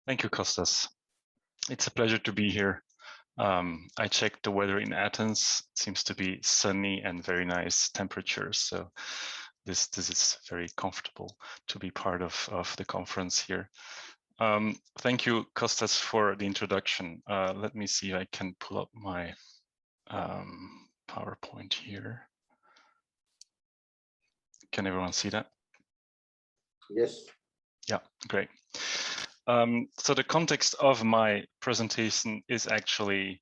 Thank you, Kostas. It's a pleasure to be here. I checked the weather in Athens. It seems to be sunny and very nice temperatures. So this is very comfortable to be part of the conference here. Thank you, Kostas, for the introduction. Let me see if I can pull up my PowerPoint here. Can everyone see that? Yes. Yeah, great. So the context of my presentation is actually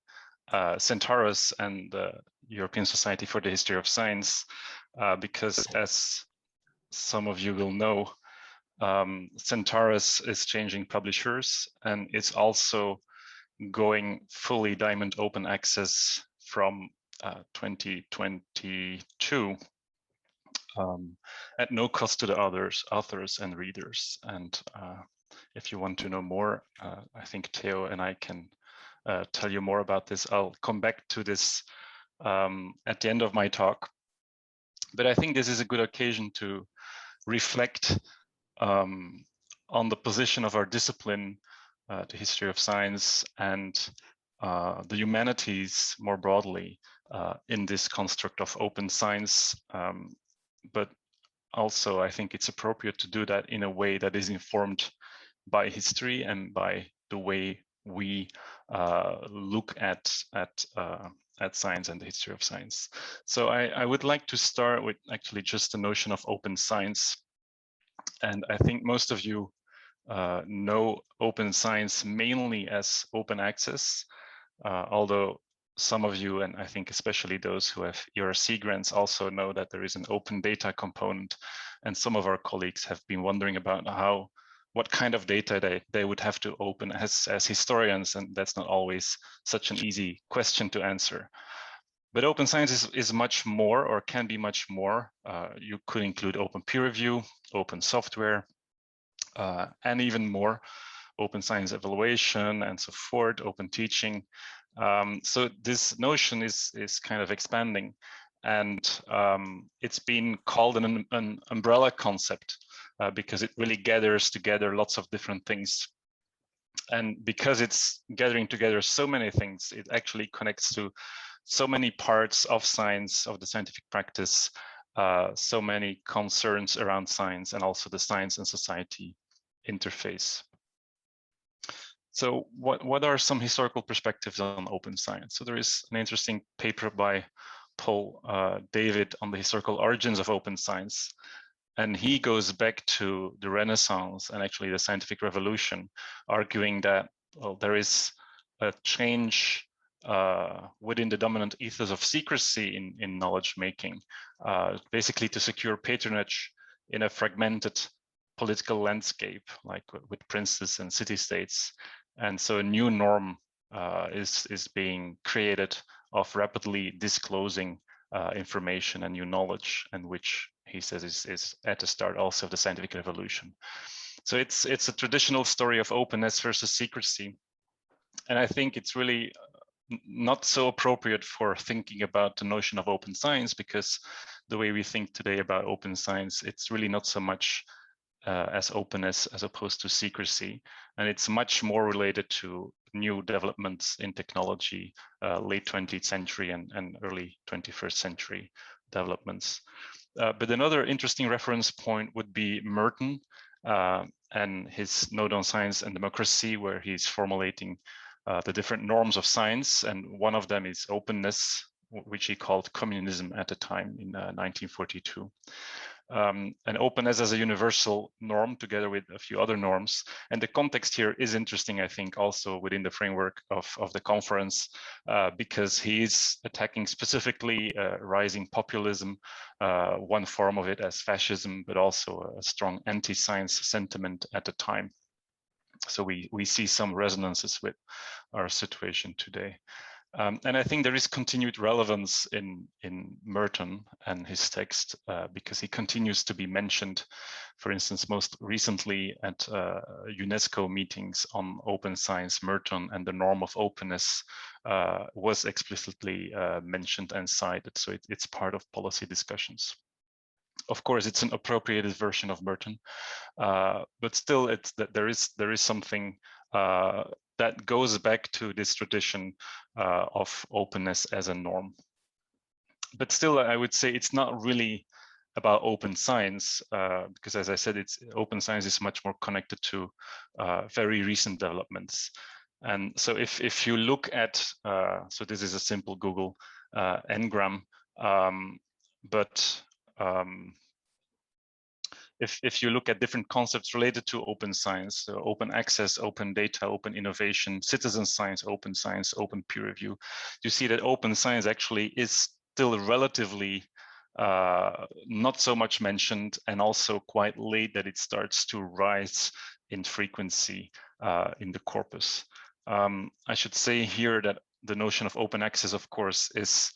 Centaurus and the European Society for the History of Science, because as some of you will know, Centaurus is changing publishers and it's also going fully diamond open access from 2022 at no cost to the authors and readers. And if you want to know more, I think Theo and I can tell you more about this. I'll come back to this at the end of my talk. But I think this is a good occasion to reflect on the position of our discipline, the history of science, and the humanities more broadly in this construct of open science. But also, I think it's appropriate to do that in a way that is informed by history and by the way we look at science and the history of science. So I would like to start with actually just the notion of open science. And I think most of you know open science mainly as open access, although some of you, and I think especially those who have ERC grants, also know that there is an open data component. And some of our colleagues have been wondering about what kind of data they would have to open as historians, and that's not always such an easy question to answer. But open science is much more, or can be much more. You could include open peer review, open software, and even more, open science evaluation and so forth, open teaching. So this notion is kind of expanding, and it's been called an umbrella concept because it really gathers together lots of different things. And because it's gathering together so many things, it actually connects to so many parts of science, of the scientific practice, so many concerns around science, and also the science and society interface. So what are some historical perspectives on open science? So there is an interesting paper by Paul David on the historical origins of open science. And he goes back to the Renaissance and actually the scientific revolution, arguing that, well, there is a change within the dominant ethos of secrecy in knowledge making, basically to secure patronage in a fragmented political landscape, like with princes and city-states. And so a new norm is being created of rapidly disclosing information and new knowledge, and which he says is at the start also of the scientific revolution. So it's a traditional story of openness versus secrecy. And I think it's really not so appropriate for thinking about the notion of open science, because the way we think today about open science, it's really not so much as openness as opposed to secrecy. And it's much more related to new developments in technology, late 20th century and early 21st century developments. But another interesting reference point would be Merton and his note on science and democracy, where he's formulating the different norms of science. And one of them is openness, which he called communism at the time in 1942. And openness as a universal norm together with a few other norms. And the context here is interesting, I think, also within the framework of the conference, because he's attacking specifically rising populism, one form of it as fascism, but also a strong anti-science sentiment at the time. So we see some resonances with our situation today. And I think there is continued relevance in Merton and his text because he continues to be mentioned, for instance, most recently at UNESCO meetings on open science. Merton and the norm of openness was explicitly mentioned and cited. So it's part of policy discussions. Of course, it's an appropriated version of Merton, but still, there is something that goes back to this tradition of openness as a norm. But still, I would say it's not really about open science, because as I said, open science is much more connected to very recent developments. And so if you look at, so this is a simple Google Ngram, but if you look at different concepts related to open science, so open access, open data, open innovation, citizen science, open peer review, you see that open science actually is still relatively not so much mentioned, and also quite late that it starts to rise in frequency in the corpus. I should say here that the notion of open access, of course, is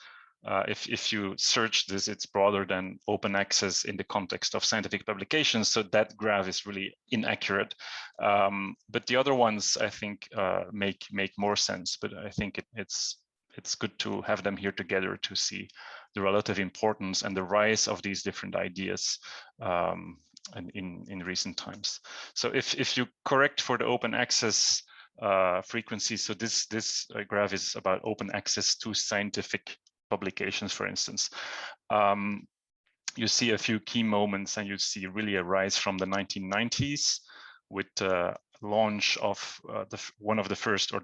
if you search this, it's broader than open access in the context of scientific publications. So that graph is really inaccurate. But the other ones, I think, make more sense. But I think it's good to have them here together to see the relative importance and the rise of these different ideas in recent times. So if you correct for the open access frequency, so this graph is about open access to scientific publications, for instance. You see a few key moments, and you see really a rise from the 1990s with the launch of one of the first, or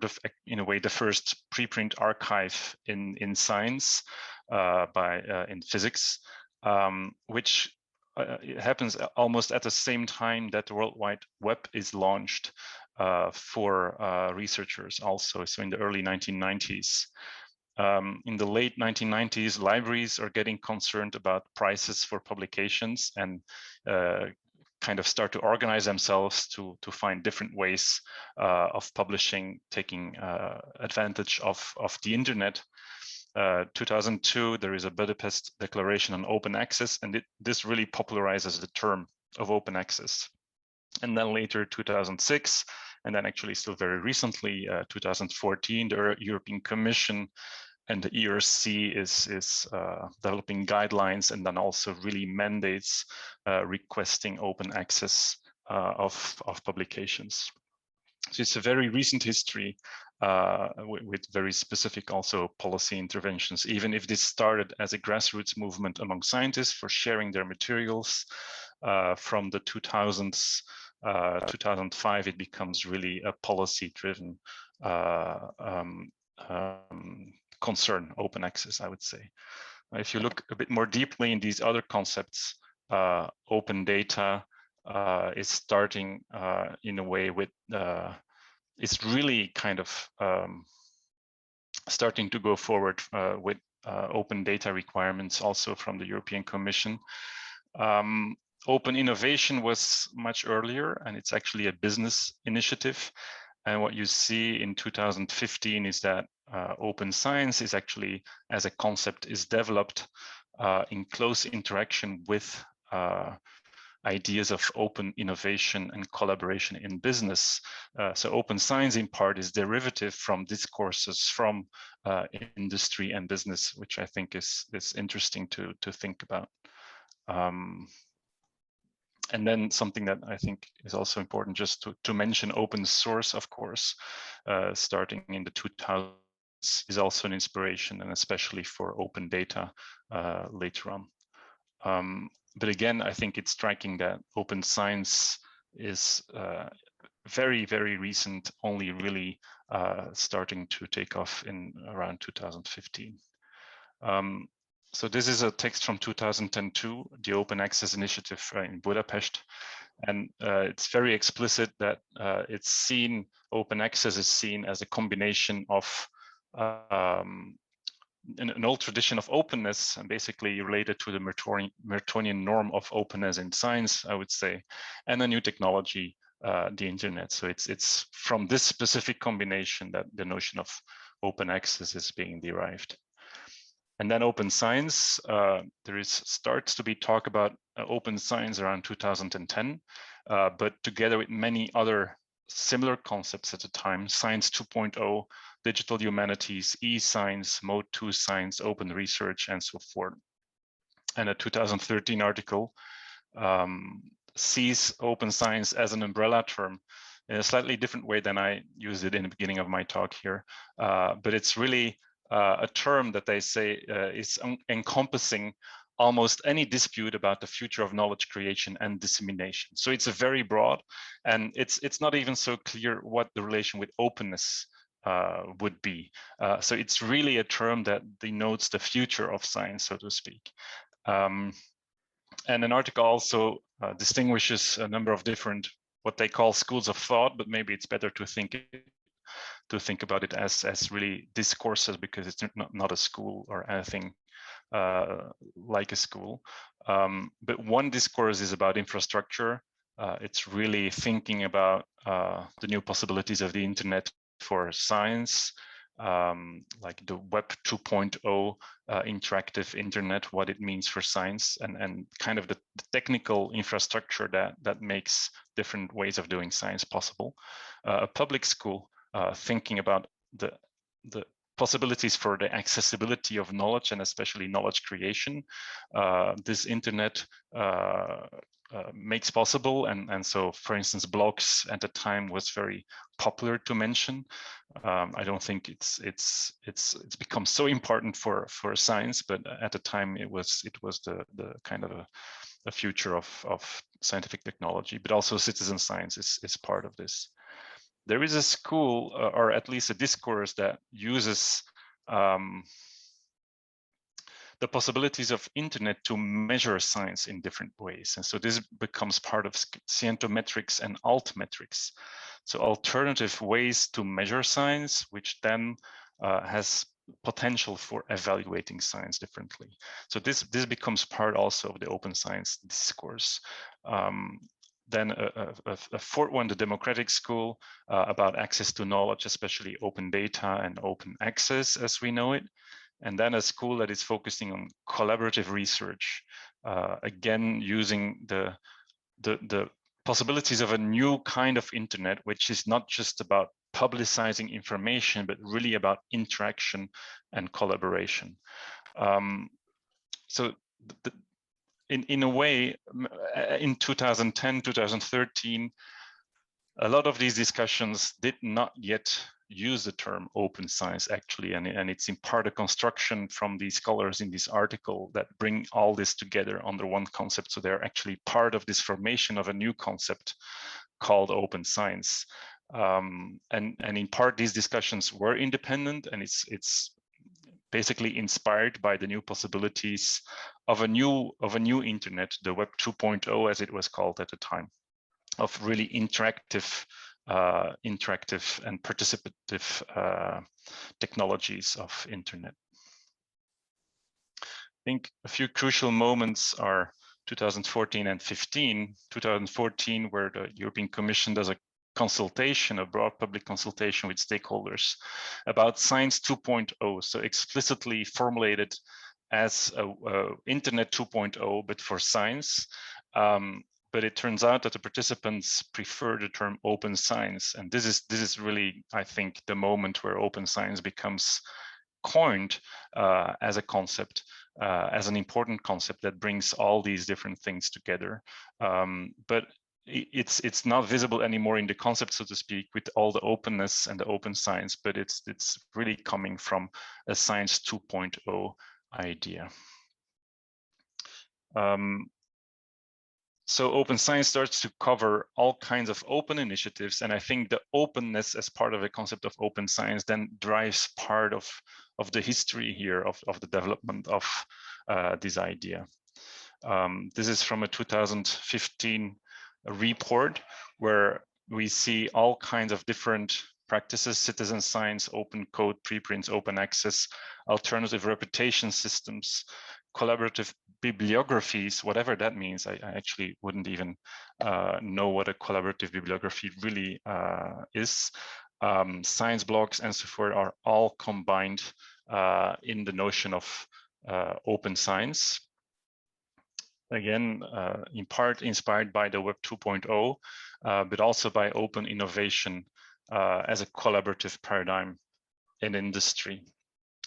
in a way, the first preprint archive in science in physics, which happens almost at the same time that the World Wide Web is launched for researchers also, so in the early 1990s. In the late 1990s, libraries are getting concerned about prices for publications and kind of start to organize themselves to find different ways of publishing, taking advantage of the internet. 2002, there is a Budapest Declaration on Open Access, and this really popularizes the term of open access. And then later, 2006, and then actually still very recently, 2014, the European Commission and the ERC is developing guidelines and then also really mandates requesting open access of publications. So it's a very recent history with very specific also policy interventions, even if this started as a grassroots movement among scientists for sharing their materials. From the 2000s, 2005, it becomes really a policy-driven concern, open access, I would say. If you look a bit more deeply in these other concepts, open data is starting in a way with, it's really kind of starting to go forward with open data requirements also from the European Commission. Open innovation was much earlier, and it's actually a business initiative. And what you see in 2015 is that open science is actually, as a concept, is developed in close interaction with ideas of open innovation and collaboration in business. So open science in part is derivative from discourses from industry and business, which I think is interesting to think about. And then something that I think is also important just to mention, open source, of course, starting in the 2000s is also an inspiration, and especially for open data later on. But again, I think it's striking that open science is very, very recent, only really starting to take off in around 2015. So this is a text from 2002, the Open Access Initiative in Budapest. And it's very explicit that it's seen, open access is seen as a combination of an old tradition of openness, and basically related to the Mertonian norm of openness in science, I would say, and a new technology, the internet. So it's from this specific combination that the notion of open access is being derived. And then open science, there starts to be talk about open science around 2010, but together with many other similar concepts at the time, Science 2.0, digital humanities, e-science, Mode 2 science, open research, and so forth. And a 2013 article sees open science as an umbrella term in a slightly different way than I used it in the beginning of my talk here. But it's really a term that they say is encompassing almost any dispute about the future of knowledge creation and dissemination. So it's a very broad, and it's not even so clear what the relation with openness would be. So it's really a term that denotes the future of science, so to speak. And an article also distinguishes a number of different, what they call schools of thought, but maybe it's better to think about it as really discourses, because it's not a school or anything like a school. But one discourse is about infrastructure. It's really thinking about the new possibilities of the internet for science, like the Web 2.0 interactive internet, what it means for science, and kind of the technical infrastructure that makes different ways of doing science possible. A public school thinking about the possibilities for the accessibility of knowledge, and especially knowledge creation. This internet makes possible, and so, for instance, blogs at the time was very popular to mention. I don't think it's become so important for science, but at the time it was the kind of a future of scientific technology. But also citizen science is part of this. There is a school, or at least a discourse, that uses the possibilities of internet to measure science in different ways. And so this becomes part of scientometrics and altmetrics. So alternative ways to measure science, which then has potential for evaluating science differently. So this becomes part also of the open science discourse. Then a fourth one, the democratic school, about access to knowledge, especially open data and open access as we know it. And then a school that is focusing on collaborative research, again, using the possibilities of a new kind of internet, which is not just about publicizing information, but really about interaction and collaboration. So in a way, in 2010, 2013, a lot of these discussions did not yet use the term open science, actually, and it's in part a construction from these scholars in this article that bring all this together under one concept. So they're actually part of this formation of a new concept called open science. And in part, these discussions were independent, and it's basically inspired by the new possibilities of a new internet, the Web 2.0, as it was called at the time, of really interactive and participative technologies of internet. I think a few crucial moments are 2014 and 15. 2014, where the European Commission does a consultation, a broad public consultation with stakeholders about Science 2.0, so explicitly formulated as Internet 2.0, but for science. But it turns out that the participants prefer the term open science, and this is really, I think, the moment where open science becomes coined as a concept, as an important concept that brings all these different things together. But it's not visible anymore in the concept, so to speak, with all the openness and the open science, but it's really coming from a Science 2.0 idea. So open science starts to cover all kinds of open initiatives, and I think the openness as part of the concept of open science then drives part of the history here of the development of this idea. This is from a 2015 report where we see all kinds of different practices: citizen science, open code, preprints, open access, alternative reputation systems, collaborative bibliographies, whatever that means. I actually wouldn't even know what a collaborative bibliography really is. Science blogs and so forth are all combined in the notion of open science. Again, in part inspired by the Web 2.0, but also by open innovation as a collaborative paradigm in industry.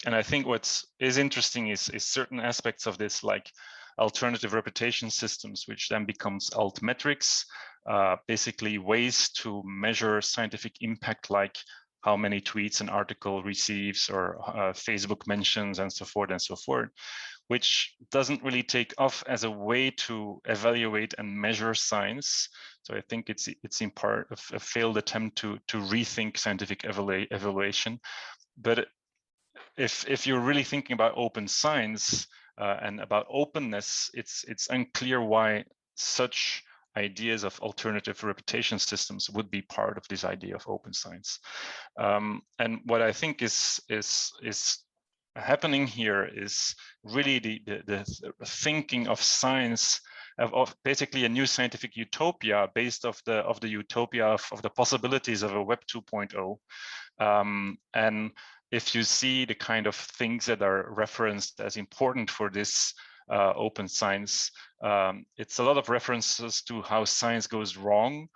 And I think what is interesting is certain aspects of this, like alternative reputation systems, which then becomes altmetrics, basically ways to measure scientific impact, like how many tweets an article receives, or Facebook mentions, and so forth, which doesn't really take off as a way to evaluate and measure science. So I think it's in part a failed attempt to rethink scientific evaluation. But if you're really thinking about open science and about openness, it's unclear why such ideas of alternative reputation systems would be part of this idea of open science. And what I think is happening here is really the thinking of science of basically a new scientific utopia based of the utopia of the possibilities of a Web 2.0. And if you see the kind of things that are referenced as important for this open science, it's a lot of references to how science goes wrong,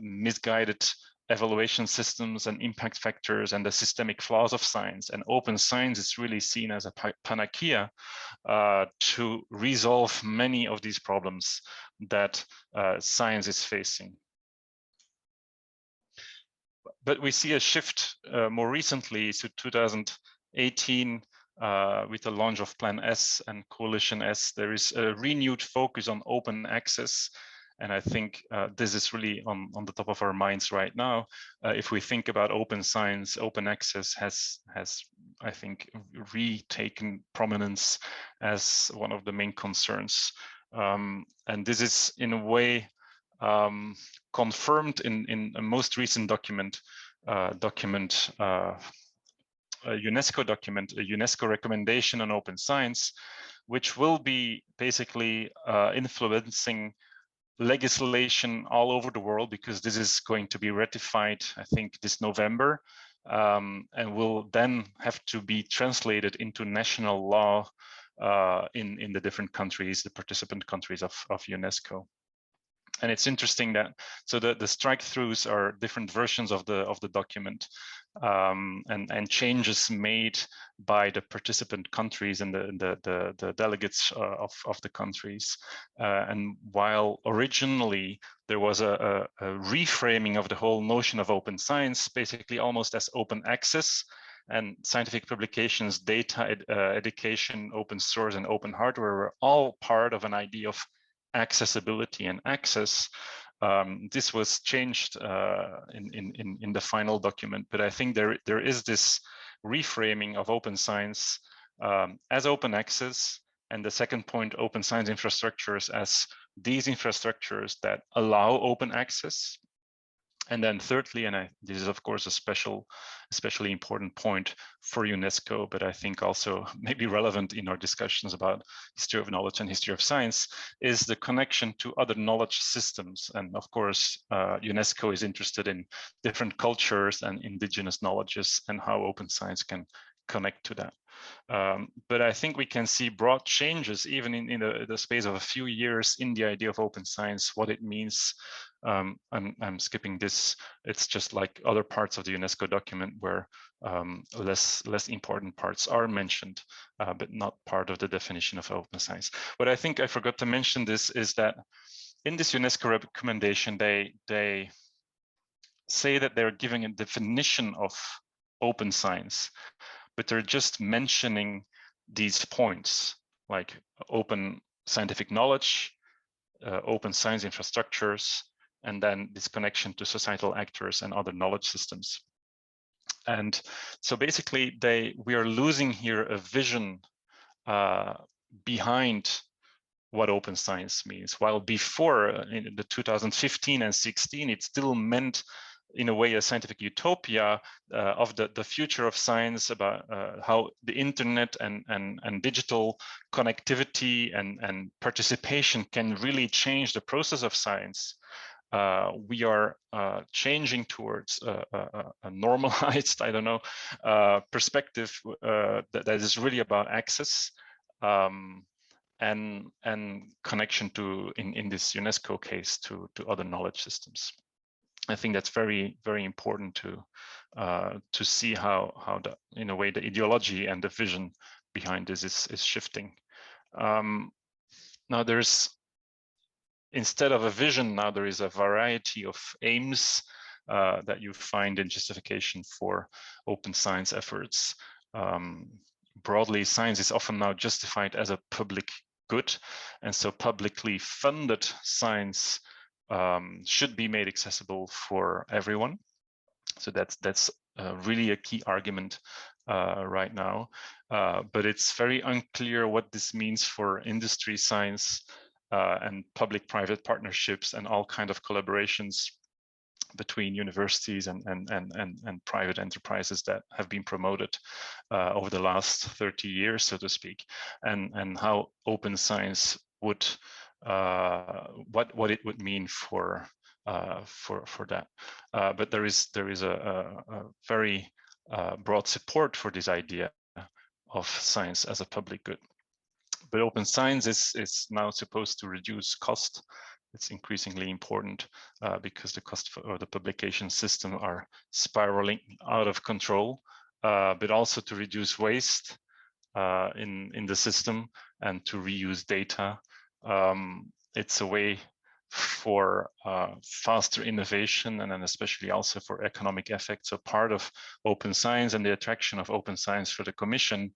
misguided evaluation systems and impact factors, and the systemic flaws of science. And open science is really seen as a panacea to resolve many of these problems that science is facing. But we see a shift more recently to 2018 with the launch of Plan S and Coalition S. There is a renewed focus on open access. And I think this is really on the top of our minds right now. If we think about open science, open access has I think, retaken prominence as one of the main concerns. And this is in a way confirmed in a most recent document, a UNESCO document, a UNESCO recommendation on open science, which will be basically influencing legislation all over the world, because this is going to be ratified, I think, this November, and will then have to be translated into national law in the different countries, the participant countries of UNESCO. And it's interesting that, so the strike-throughs are different versions of the document, and changes made by the participant countries and the delegates of the countries. And while originally there was a reframing of the whole notion of open science, basically almost as open access, and scientific publications, data education, open source, and open hardware were all part of an idea of accessibility and access. This was changed in the final document, but I think there is this reframing of open science as open access, and the second point, open science infrastructures as these infrastructures that allow open access. And then thirdly, and this is of course especially important point for UNESCO, but I think also maybe relevant in our discussions about history of knowledge and history of science, is the connection to other knowledge systems. And of course, UNESCO is interested in different cultures and indigenous knowledges and how open science can connect to that. But I think we can see broad changes even in the space of a few years in the idea of open science, what it means. I'm skipping this. It's just like other parts of the UNESCO document where less important parts are mentioned, but not part of the definition of open science. What I think I forgot to mention this is that in this UNESCO recommendation, they say that they're giving a definition of open science, but they're just mentioning these points, like open scientific knowledge, open science infrastructures, and then this connection to societal actors and other knowledge systems. And so basically we are losing here a vision behind what open science means. While before in the 2015 and 16, it still meant in a way a scientific utopia of the future of science, about how the internet and digital connectivity and participation can really change the process of science. We are changing towards a normalized, I don't know, perspective that is really about access and connection to, in this UNESCO case, to other knowledge systems. I think that's very, very important to see how in a way the ideology and the vision behind this is shifting. Now there's, instead of a vision, now there is a variety of aims that you find in justification for open science efforts. Broadly, science is often now justified as a public good, and so publicly funded science should be made accessible for everyone. So that's really a key argument right now, but it's very unclear what this means for industry science and public-private partnerships and all kind of collaborations between universities and private enterprises that have been promoted over the last 30 years, so to speak, and how open science would, what it would mean for that. But there is a very broad support for this idea of science as a public good. But open science is now supposed to reduce cost. It's increasingly important because the cost for the publication system are spiraling out of control, but also to reduce waste in the system and to reuse data. It's a way for faster innovation and then especially also for economic effect. So part of open science and the attraction of open science for the Commission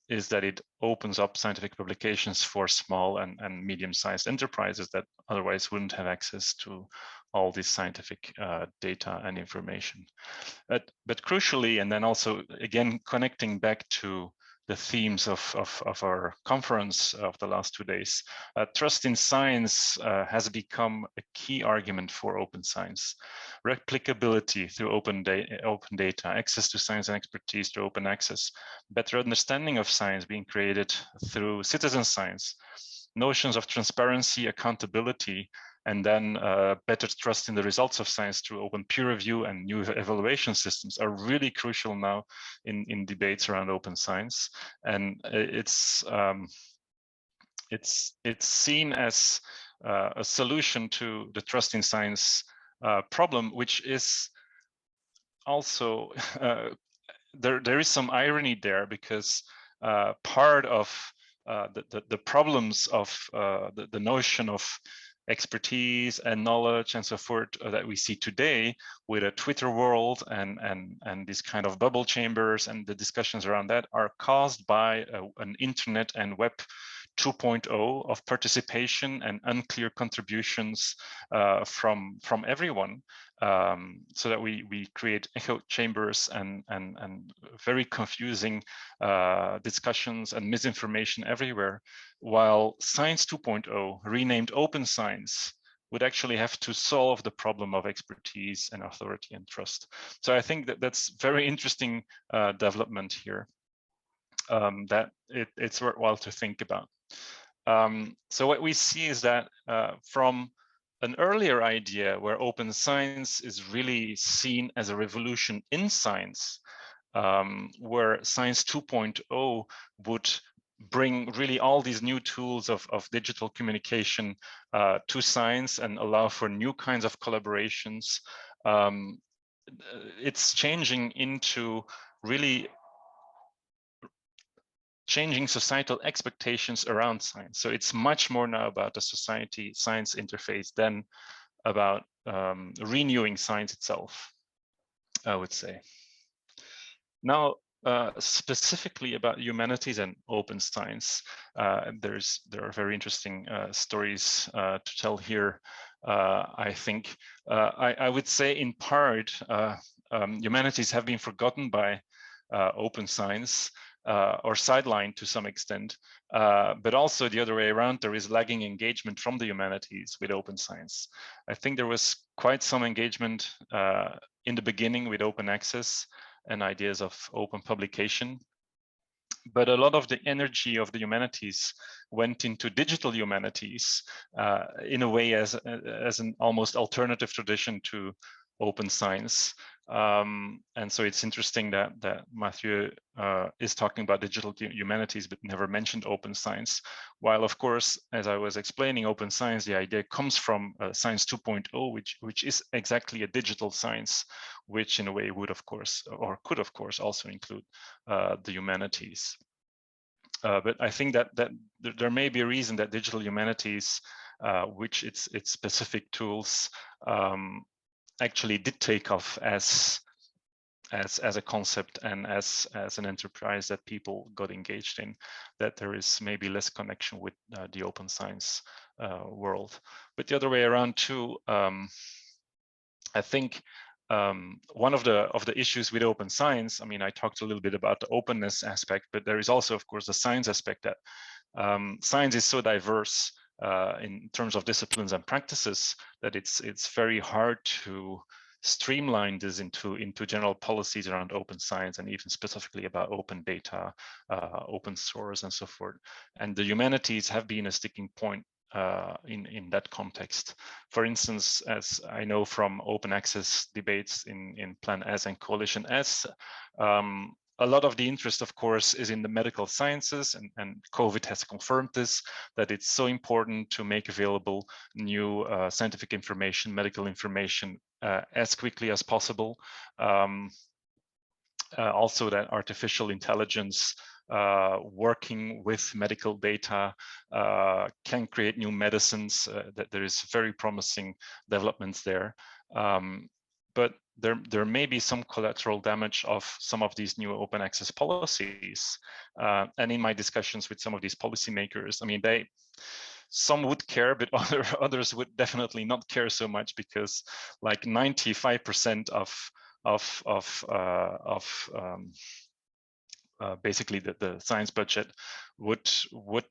is that it opens up scientific publications for small and medium-sized enterprises that otherwise wouldn't have access to all this scientific data and information. But crucially, and then also again connecting back to the themes of our conference of the last 2 days, trust in science has become a key argument for open science. Replicability through open data, access to science and expertise through open access, better understanding of science being created through citizen science, notions of transparency, accountability, and then better trust in the results of science through open peer review and new evaluation systems are really crucial now in debates around open science. And it's seen as a solution to the trust in science problem, which is also, there is some irony there, because part of the problems of the notion of expertise and knowledge and so forth that we see today with a Twitter world and these kind of bubble chambers and the discussions around that are caused by an internet and web 2.0 of participation and unclear contributions from everyone, so that we create echo chambers and very confusing discussions and misinformation everywhere, while Science 2.0, renamed Open Science, would actually have to solve the problem of expertise and authority and trust. So I think that that's very interesting development here, that it's worthwhile to think about. So what we see is that from an earlier idea where open science is really seen as a revolution in science, where Science 2.0 would bring really all these new tools of digital communication to science and allow for new kinds of collaborations. It's changing into really changing societal expectations around science. So it's much more now about the society-science interface than about renewing science itself, I would say. Now, specifically about humanities and open science, there are very interesting stories to tell here. I think I would say in part humanities have been forgotten by open science or sidelined to some extent, but also the other way around, there is lagging engagement from the humanities with open science. I think there was quite some engagement in the beginning with open access and ideas of open publication. But a lot of the energy of the humanities went into digital humanities in a way as an almost alternative tradition to open science. And so it's interesting that Mathieu is talking about digital humanities, but never mentioned open science. While of course, as I was explaining, open science, the idea comes from Science 2.0, which is exactly a digital science, which in a way would of course, or could of course also include the humanities. But I think that there may be a reason that digital humanities, which its specific tools, actually did take off as a concept and as an enterprise that people got engaged in, that there is maybe less connection with the open science world. But the other way around too, I think one of the issues with open science, I mean, I talked a little bit about the openness aspect, but there is also, of course, the science aspect, that science is so diverse in terms of disciplines and practices that it's very hard to streamline this into general policies around open science, and even specifically about open data, open source, and so forth. And the humanities have been a sticking point in that context. For instance, as I know from open access debates in Plan S and Coalition S, a lot of the interest, of course, is in the medical sciences, and COVID has confirmed this, that it's so important to make available new scientific information, medical information, as quickly as possible. Also that artificial intelligence working with medical data can create new medicines, that there is very promising developments there. But there may be some collateral damage of some of these new open access policies. And in my discussions with some of these policymakers, I mean, some would care, but others would definitely not care so much, because like 95% of basically the science budget would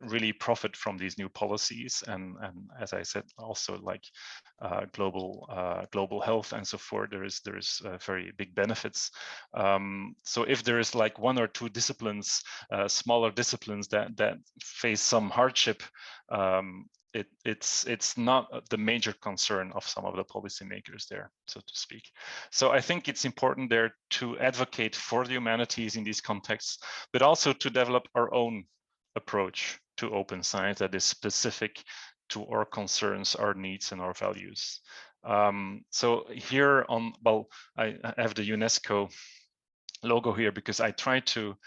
really profit from these new policies, and as I said, also like global health and so forth. There is very big benefits. So if there is like one or two disciplines, smaller disciplines that face some hardship, it's not the major concern of some of the policymakers there, so to speak. So I think it's important there to advocate for the humanities in these contexts, but also to develop our own approach to open science that is specific to our concerns, our needs, and our values. So here on, well, I have the UNESCO logo here because I try to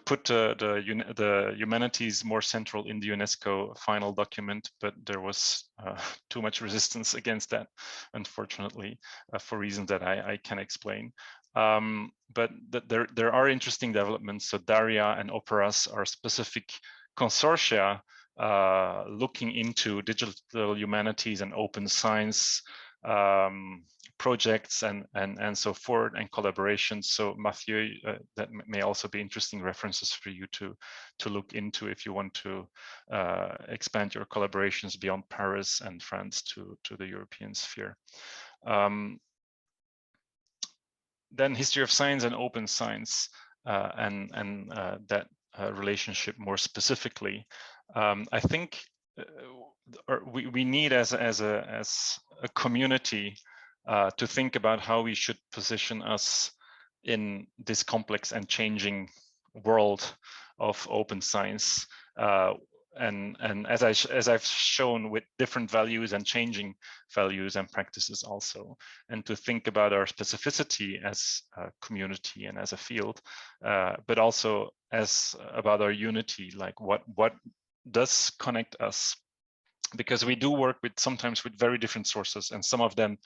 put the humanities more central in the UNESCO final document, but there was too much resistance against that, unfortunately, for reasons that I can explain. But there are interesting developments. So DARIA and OPERAS are specific consortia looking into digital humanities and open science projects and so forth, and collaborations. So Mathieu, that may also be interesting references for you to look into if you want to expand your collaborations beyond Paris and France to the European sphere. Then history of science and open science, and that relationship more specifically. I think we need as a community to think about how we should position us in this complex and changing world of open science. And as I've shown, with different values and changing values and practices also, and to think about our specificity as a community and as a field, but also as about our unity, like what does connect us, because we do work sometimes with very different sources, and some of them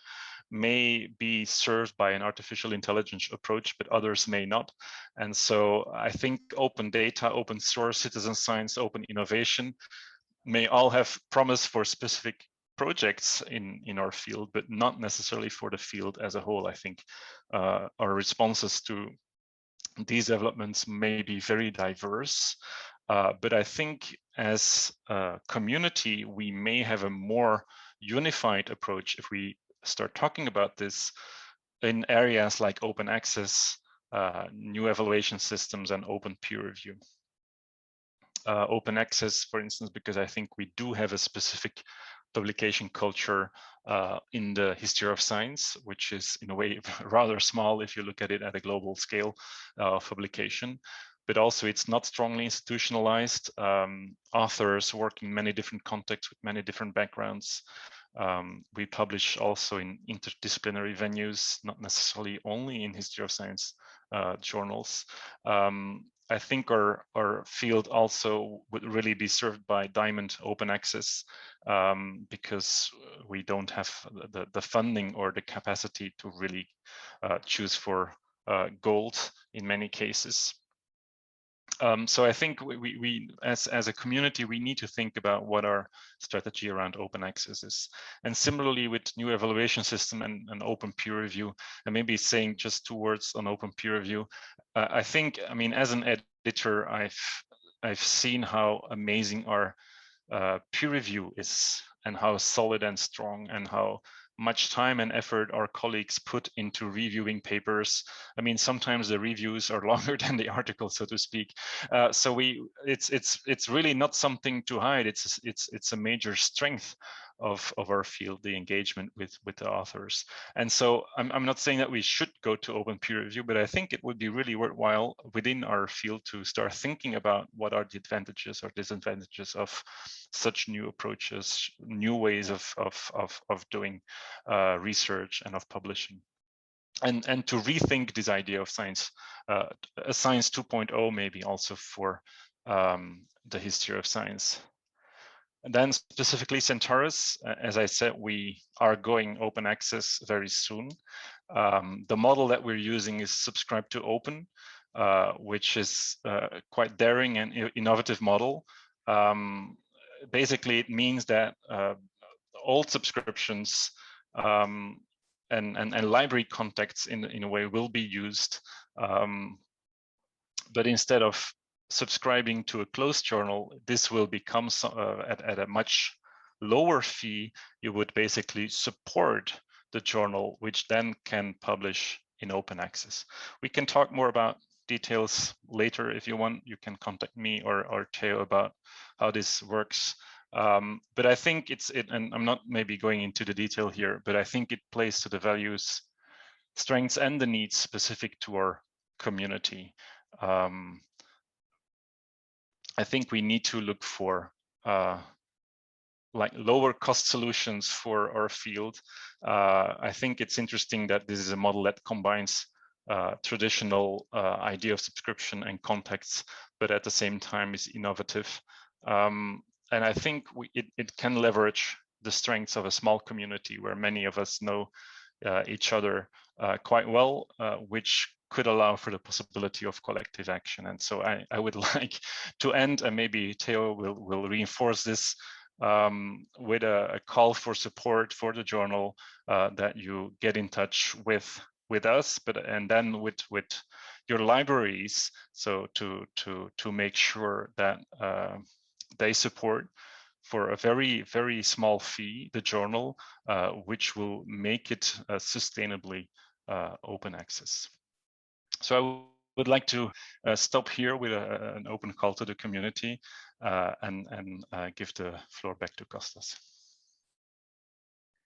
may be served by an artificial intelligence approach, but others may not. And so I think open data, open source, citizen science, open innovation may all have promise for specific projects in our field, but not necessarily for the field as a whole. I think our responses to these developments may be very diverse, but I think as a community, we may have a more unified approach if we start talking about this in areas like open access, new evaluation systems, and open peer review. Open access, for instance, because I think we do have a specific publication culture in the history of science, which is in a way rather small if you look at it at a global scale of publication. But also it's not strongly institutionalized. Authors work in many different contexts with many different backgrounds. We publish also in interdisciplinary venues, not necessarily only in history of science journals. I think our field also would really be served by diamond open access, because we don't have the funding or the capacity to really choose for gold in many cases. So I think we as a community, we need to think about what our strategy around open access is. And similarly with new evaluation system and open peer review, and maybe saying just 2 words on open peer review. I think, I mean, as an editor, I've seen how amazing our peer review is, and how solid and strong, and how much time and effort our colleagues put into reviewing papers. I mean, sometimes the reviews are longer than the article, so to speak. So it's really not something to hide. It's a major strength of our field, the engagement with the authors. And so I'm not saying that we should go to open peer review, but I think it would be really worthwhile within our field to start thinking about what are the advantages or disadvantages of such new approaches, new ways of doing research and of publishing. And to rethink this idea of science, a science 2.0 maybe also for the history of science. And then specifically Centaurus, as I said, we are going open access very soon. The model that we're using is subscribe to open, which is quite daring and innovative model. Basically, it means that all subscriptions and library contacts in a way will be used, but instead of subscribing to a closed journal, this will become at a much lower fee. You would basically support the journal, which then can publish in open access. We can talk more about details later if you want. You can contact me or Theo about how this works. But I think and I'm not maybe going into the detail here, but I think it plays to the values, strengths, and the needs specific to our community. I think we need to look for like lower cost solutions for our field. I think it's interesting that this is a model that combines traditional idea of subscription and contacts, but at the same time is innovative. And I think it can leverage the strengths of a small community where many of us know each other quite well, which could allow for the possibility of collective action. And so I would like to end, and maybe Theo will reinforce this, with a call for support for the journal, that you get in touch with us, and then with your libraries, so to make sure that they support for a very, very small fee the journal, which will make it sustainably open access. So I would like to stop here with an open call to the community, and give the floor back to Kostas.